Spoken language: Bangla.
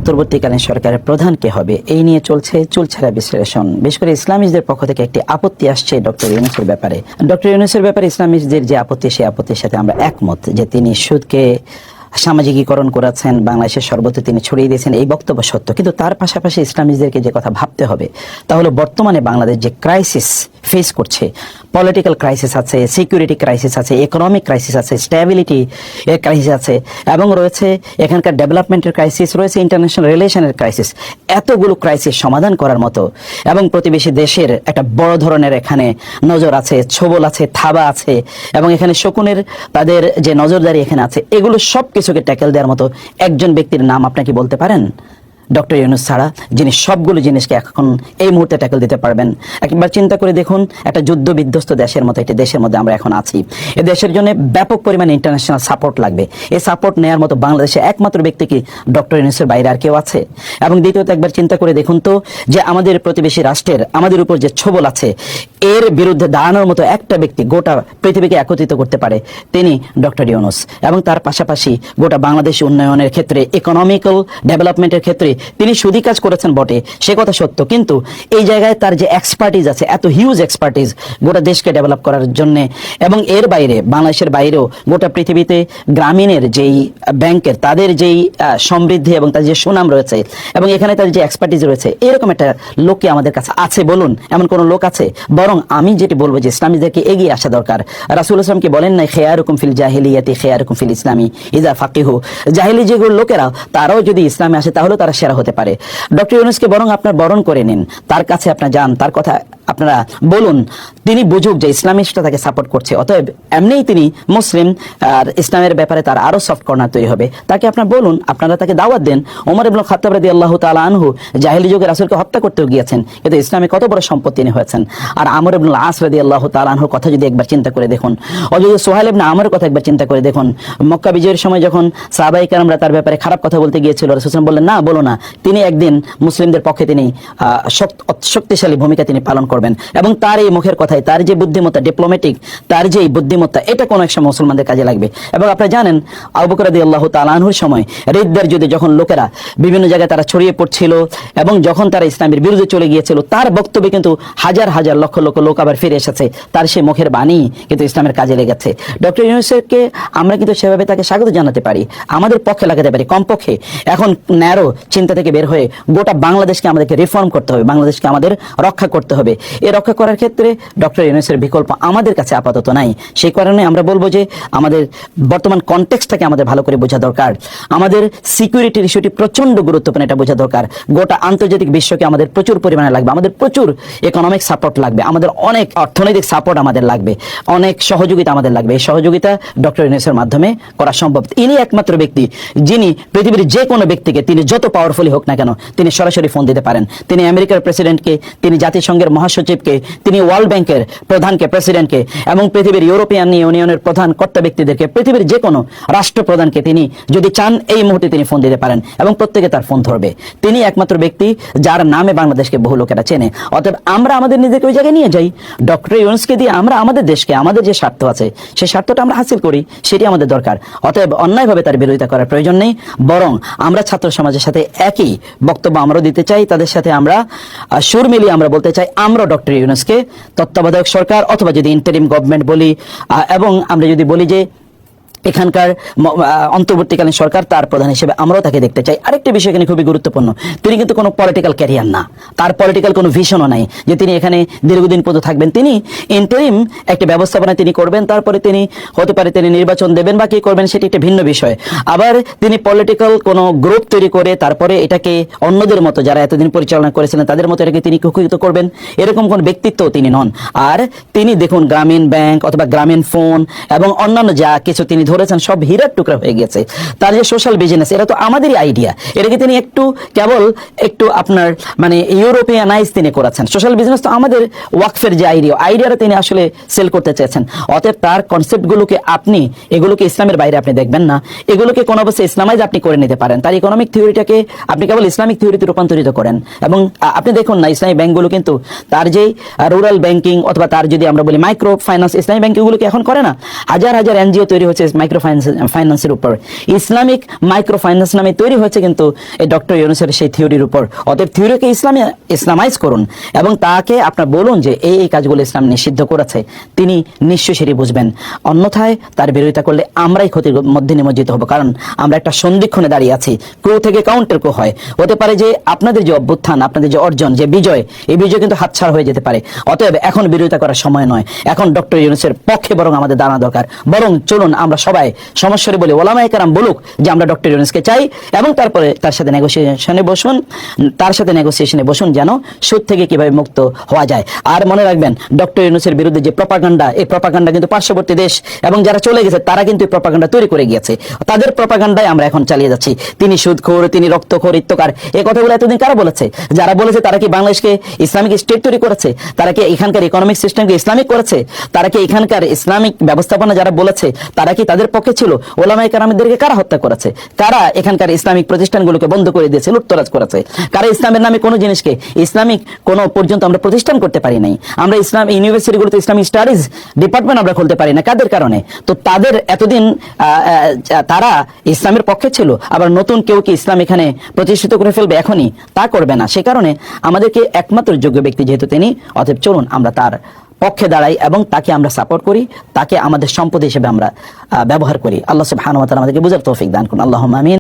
অন্তর্বর্তীকালীন সরকারের প্রধান কে হবে এই নিয়ে চলছে চুলছেরা বিশ্লেষণ। বিশেষ করে ইসলামিস্টদের পক্ষ থেকে একটি আপত্তি আসছে ডক্টর ইউনূসের ব্যাপারে। ডক্টর ইউনূসের ব্যাপারে ইসলামিস্টদের যে আপত্তি, সেই আপত্তির সাথে আমরা একমত যে তিনি সুদকে সামাজিকীকরণ করেছেন, বাংলাদেশের সর্বত্র তিনি ছড়িয়ে দিয়েছেন, এই বক্তব্য সত্য। কিন্তু তার পাশাপাশি ইসলামিস্টদেরকে যে কথা ভাবতে হবে তা হলো বর্তমানে বাংলাদেশ যে ক্রাইসিস ফেস করছে, পলিটিক্যাল ক্রাইসিস আছে, সিকিউরিটি ক্রাইসিস আছে, ইকোনমিক ক্রাইসিস আছে, স্ট্যাবিলিটি এর ক্রাইসিস আছে, এবং রয়েছে এখানকার ডেভেলপমেন্টের ক্রাইসিস, রয়েছে ইন্টারন্যাশনাল রিলেশনের ক্রাইসিস। এতগুলো ক্রাইসিস সমাধান করার মতো এবং প্রতিবেশী দেশের একটা বড় ধরনের এখানে নজর আছে, ছোবল আছে, থাবা আছে, এবং এখানে শকুনের তাদের যে নজরদারি এখানে আছে, এগুলো সব কিছুকে ট্যাকেল দেওয়ার মতো একজন ব্যক্তির নাম আপনাকে বলতে পারেন? ডক্টর ইউনূস ছাড়া, যিনি সবগুলো জিনিসকে এখন এই মুহূর্তে ট্যাকেল দিতে পারবেন। একবার চিন্তা করে দেখুন, একটা যুদ্ধ বিধ্বস্ত দেশের মতো একটি দেশের মধ্যে আমরা এখন আছি। এই দেশের জন্য ব্যাপক পরিমাণে ইন্টারন্যাশনাল সাপোর্ট লাগবে। এই সাপোর্ট নেওয়ার মতো বাংলাদেশে একমাত্র ব্যক্তি কি ডক্টর ইউনূসের বাইরে আর কেউ আছে? এবং দ্বিতীয়ত একবার চিন্তা করে দেখুন তো, যে আমাদের প্রতিবেশী রাষ্ট্রের আমাদের উপর যে ছোবল আছে, এর বিরুদ্ধে দাঁড়ানোর মতো একটা ব্যক্তি গোটা পৃথিবীকে একত্রিত করতে পারে, তিনি ডক্টর ইউনূস। এবং তার পাশাপাশি গোটা বাংলাদেশ উন্নয়নের ক্ষেত্রে, ইকোনমিক্যাল ডেভেলপমেন্টের ক্ষেত্রে তিনি সুদী কাজ করেছেন বটে, সে কথা সত্য, কিন্তু এই জায়গায় তার যে এক্সপার্টিজ আছে, এত হিউজ এক্সপার্টিজ গোটা দেশকে ডেভেলপ করার জন্য, এবং এর বাইরে বাংলাদেশের বাইরেও গোটা পৃথিবীতে গ্রামীণের যেই ব্যাংকের তাদের যেই সমৃদ্ধি এবং তাদের যে সুনাম রয়েছে, এবং এখানে তাদের যে এক্সপার্টিজ রয়েছে, এরকম একটা লোককে আমাদের কাছে আছে বলুন? এমন কোন লোক আছে? বরং আমি যেটি বলবো যে ইসলামীদেরকে এগিয়ে আসা দরকার। রাসূলুল্লাহ সাল্লাল্লাহু আলাইহি ওয়াসাল্লাম কি বলেন নাই, খেয়ারুকুম ফিল জাহিলিয়াতি খেয়ারুকুম ফিল ইসলামি ইযা ফাকিহু? জাহিলি যেগুলো লোকেরা, তারাও যদি ইসলামে আসে তাহলে তারা সেরা হতে পারে। ডক্টর ইউনূসকে বরং আপনার বরণ করে নিন, তার কাছে আপনার যান, তার কথা আপনারা বলুন, তিনি বুঝুক যে ইসলামিস্টরা তাকে সাপোর্ট করছে। অতএব এমনিই তিনি মুসলিম, আর ইসলামের ব্যাপারে তার আরো সফট কর্নার তৈরি হবে। তাকে আপনারা বলুন, আপনারা তাকে দাওয়াত দেন। ওমর ইবনে খাত্তাব রাদিয়াল্লাহু তাআলা আনহু জাহেলি যুগে রাসূলকে হত্যা করতে গিয়েছেন, কিন্তু ইসলামে কত বড় সম্পদ তিনি হয়েছেন। আর আমর ইবনে আস রাদিয়াল্লাহু তাআলা আনহুর কথা যদি একবার চিন্তা করে দেখুন, অথবা সোহাইল ইবনে আমরের কথা একবার চিন্তা করে দেখুন, মক্কা বিজয়ের সময় যখন সাহাবায়ে কেরামরা তার ব্যাপারে খারাপ কথা বলতে গিয়েছিল, রাসূল সাল্লাল্লাহু আলাইহি ওয়াসাল্লাম বললেন, না বলো না। তিনি একদিন মুসলিমদের পক্ষে তিনি শক্তিশালী ভূমিকা তিনি পালন করবেন, এবং তার এই মুখের কথায়, তার যে বুদ্ধিমত্তা, ডিপ্লোম্যাটিক তার যে বুদ্ধিমত্তা, এটা কোনো এক সময় মুসলমানদের কাজে লাগবে। এবং আপনারা জানেন আবু বকর রাদিয়াল্লাহু তাআলা আনহুর সময় রিদ্দার যুদ্ধে যখন লোকেরা বিভিন্ন জায়গায় তারা ছড়িয়ে পড়ছিল, এবং যখন তারা ইসলামের বিরুদ্ধে চলে গিয়েছিল, তার বক্তব্যে কিন্তু হাজার হাজার লক্ষ লক্ষ লোক আবার ফিরে এসেছে। তার সেই মুখের বাণী কিন্তু ইসলামের কাজে লেগেছে। ডক্টর ইউনূসকে আমরা কিন্তু সেভাবে তাকে স্বাগত জানাতে পারি, আমাদের পক্ষে লাগাতে পারি। কমপক্ষে এখন ন্যারো চিন্তা থেকে বের হয়ে গোটা বাংলাদেশকে আমাদেরকে রিফর্ম করতে হবে, বাংলাদেশকে আমাদের রক্ষা করতে হবে। এই রক্ষা করার ক্ষেত্রে ডক্টর ইউনূসের বিকল্প আমাদের কাছে আপাতত নাই। সেই কারণে আমরা বলবো যে আমাদের বর্তমান কনটেক্সটটাকে আমাদের ভালো করে বোঝা দরকার। আমাদের সিকিউরিটির ইস্যুটি প্রচন্ড গুরুত্বপূর্ণ, এটা বোঝা দরকার। গোটা আন্তর্জাতিক বিশ্বকে আমাদের প্রচুর পরিমাণে লাগবে, আমাদের প্রচুর ইকোনমিক সাপোর্ট লাগবে, আমাদের অনেক অর্থনৈতিক সাপোর্ট আমাদের লাগবে, অনেক সহযোগিতা আমাদের লাগবে। এই সহযোগিতা ডক্টর ইউনূসের মাধ্যমে করা সম্ভব। ইনি একমাত্র ব্যক্তি যিনি পৃথিবীর যে কোনো ব্যক্তিকে, তিনি যত পাওয়ারফুলি হোক না কেন, তিনি সরাসরি ফোন দিতে পারেন। তিনি আমেরিকার প্রেসিডেন্টকে, তিনি জাতিসংঘের মহাসচিবকে, তিনি ওয়ার্ল্ড ব্যাংকের প্রধানকে, প্রেসিডেন্টকে, এবং পৃথিবীর ইউরোপিয়ান ইউনিয়নের প্রধান কর্তা ব্যক্তিদেরকে, পৃথিবীর যে কোনো রাষ্ট্রপ্রধানকে তিনি যদি চান এই মুহূর্তে তিনি ফোন দিতে পারেন, এবং প্রত্যেকে তার ফোন ধরবে। তিনি একমাত্র ব্যক্তি যার নামে বাংলাদেশকে বহু লোকেরা চেনে। অতএব আমরা আমাদের নিজেকে ওই জায়গায় নিয়ে যাই, ডক্টর ইউনূসকে দিয়ে আমরা আমাদের দেশকে, আমাদের যে স্বার্থ আছে সেই স্বার্থটা আমরা হাসিল করি, সেটি আমাদের দরকার। অতএব অন্যায়ভাবে তার বিরোধিতা করার প্রয়োজন নেই, বরং আমরা ছাত্র সমাজের সাথে একই বক্তব্য আমরাও দিতে চাই। তাদের সাথে আমরা সুর মিলিয়ে আমরা বলতে চাই, আমরা ডক্টর ইউনূসকে তত্ত্বাবধায়ক সরকার, অথবা যদি ইন্টারিম গভর্নমেন্ট বলি, এবং আমরা যদি বলি যে এখানকার অন্তর্বর্তীকালীন সরকার, তার প্রধান হিসেবে আমরাও তাকে দেখতে চাই। আরেকটি বিষয় এখানে খুবই গুরুত্বপূর্ণ, তিনি কিন্তু কোনো পলিটিক্যাল ক্যারিয়ার না, তার পলিটিক্যাল কোনো ভিশনও নাই যে তিনি এখানে দীর্ঘদিন পর্যন্ত থাকবেন। তিনি ইন্টারিম একটি ব্যবস্থাপনা তিনি করবেন, তারপরে তিনি হতে পারে তিনি নির্বাচন দেবেন বা কি করবেন, সেটি একটা ভিন্ন বিষয়। আবার তিনি পলিটিক্যাল কোনো গ্রুপ তৈরি করে তারপরে এটাকে অন্যদের মতো যারা এতদিন পরিচালনা করেছিলেন তাদের মতো এটাকে তিনি কুক্ষিগত করবেন, এরকম কোন ব্যক্তিত্ব তিনি নন। আর তিনি দেখুন গ্রামীণ ব্যাংক অথবা গ্রামীণ ফোন এবং অন্যান্য যা কিছু তিনি ধরেছেন সব হীরার টুকরা হয়ে গেছে। তার যে সোশ্যাল বিজনেস, এটা তো আমাদেরই আইডিয়া, এটাকে তিনি কেবল একটু আপনার মানে ইউরোপিয়ানাইজ তিনি করেছেন। সোশ্যাল বিজনেস তো আমাদের ওয়াকফের যে আইডিয়াটা তিনি আসলে সেল করতে চেয়েছেন। অতএব তার কনসেপ্টগুলোকে এগুলোকে ইসলামের বাইরে আপনি দেখবেন না, এগুলোকে কোন অবস্থায় ইসলামাইজ আপনি করে নিতে পারেন। তার ইকোনমিক থিওরিটাকে আপনি কেবল ইসলামিক থিওরিতে রূপান্তরিত করেন। এবং আপনি দেখুন না, ইসলামী ব্যাংকগুলো কিন্তু তার যে রুরাল ব্যাংকিং অথবা তার যদি আমরা বলি মাইক্রো ফাইন্যান্স, ইসলামী ব্যাংকগুলোকে এখন করে না। হাজার হাজার এনজিও তৈরি হচ্ছে মাইক্রো ফাইন্যান্সের উপর। ইসলামিক মাইক্রো ফাইন্যান্স নামে তৈরি হয়েছে কিন্তু এই ডক্টর ইউনূসের সেই থিওরির উপর। অতএব থিওরিকে ইসলামাইজ করুন এবং তাকে আপনার বলুন যে এই কাজগুলো ইসলাম নিষিদ্ধ করেছে, তিনি নিশ্চয়ই সেটি বুঝবেন। অন্যথায় তার বিরোধিতা করলে আমরাই ক্ষতির মধ্যে নিমজ্জিত হব, কারণ আমরা একটা সন্ধিক্ষণে দাঁড়িয়ে আছি। ক্রু থেকে কাউন্টার ক্রু হয়, হতে পারে যে আপনাদের যে অভ্যুত্থান, আপনাদের যে অর্জন, যে বিজয়, এই বিজয় কিন্তু হাতছাড়া হয়ে যেতে পারে। অতএব এখন বিরোধিতা করার সময় নয়, এখন ডক্টর ইউনূসের পক্ষে বরং আমাদের দাঁড়ানো দরকার। বরং চলুন আমরা সবাই সমস্যারে বলি, ওলামায়ে কেরাম বলুক যে আমরা ডক্টর ইউনূসকে চাই, এবং তারপরে তার সাথে নেগোসিয়েশনে বসুন যেন সুদ থেকে কিভাবে মুক্ত হওয়া যায়। আর মনে রাখবেন, ডক্টর ইউনূসের বিরুদ্ধে যে প্রপাগান্ডা, এই প্রপাগান্ডা কিন্তু পার্শ্ববর্তী দেশ এবং যারা চলে গেছে তারা কিন্তু এই প্রপাগান্ডা তৈরি করে গিয়েছে। তাদের প্রপাগান্ডায় আমরা এখন চালিয়ে যাচ্ছি। তিনি সুদখোর, তিনি রক্তখোর, ইত্তকার, এই কথাগুলো এতদিন কারা বলেছে? যারা বলেছে তারা কি বাংলাদেশকে ইসলামিক স্টেট তৈরি করেছে? তারা কি এখানকার ইকোনমিক সিস্টেমকে ইসলামিক করেছে? তারা কি এখানকার ইসলামিক ব্যবস্থাপনা যারা বলেছে তারা কি তাদের পক্ষে ছিল? ওলামায়ে কেরামদেরকে কারা হত্যা করেছে? কারা এখানকার ইসলামিক প্রতিষ্ঠানগুলোকে বন্ধ করে দিয়েছে, লুটতরাজ করেছে? কারা ইসলামের নামে কোনো জিনিসকে ইসলামিক কোনো পর্যন্ত আমরা প্রতিষ্ঠান করতে পারি নাই? আমরা ইসলাম ইউনিভার্সিটিগুলোতে ইসলামিক স্টাডিজ ডিপার্টমেন্ট আমরা খুলতে পারি না, কাদের কারণে? তো তাদের এতদিন তারা ইসলামের পক্ষে ছিল, আবার নতুন কেউ কি ইসলাম এখানে প্রতিষ্ঠিত করে ফেলবে এখনই? তা করবে না। সে কারণে আমাদেরকে একমাত্র যোগ্য ব্যক্তি যেহেতু তিনি, অতএব চলুন আমরা তার পক্ষে দাঁড়াই এবং তাকে আমরা সাপোর্ট করি, তাকে আমাদের সম্পদ হিসেবে আমরা ব্যবহার করি। আল্লাহ সুবহানাহু ওয়া তাআলা আমাদেরকে বুঝার তৌফিক দান করুন। আল্লাহুম্মা আমিন।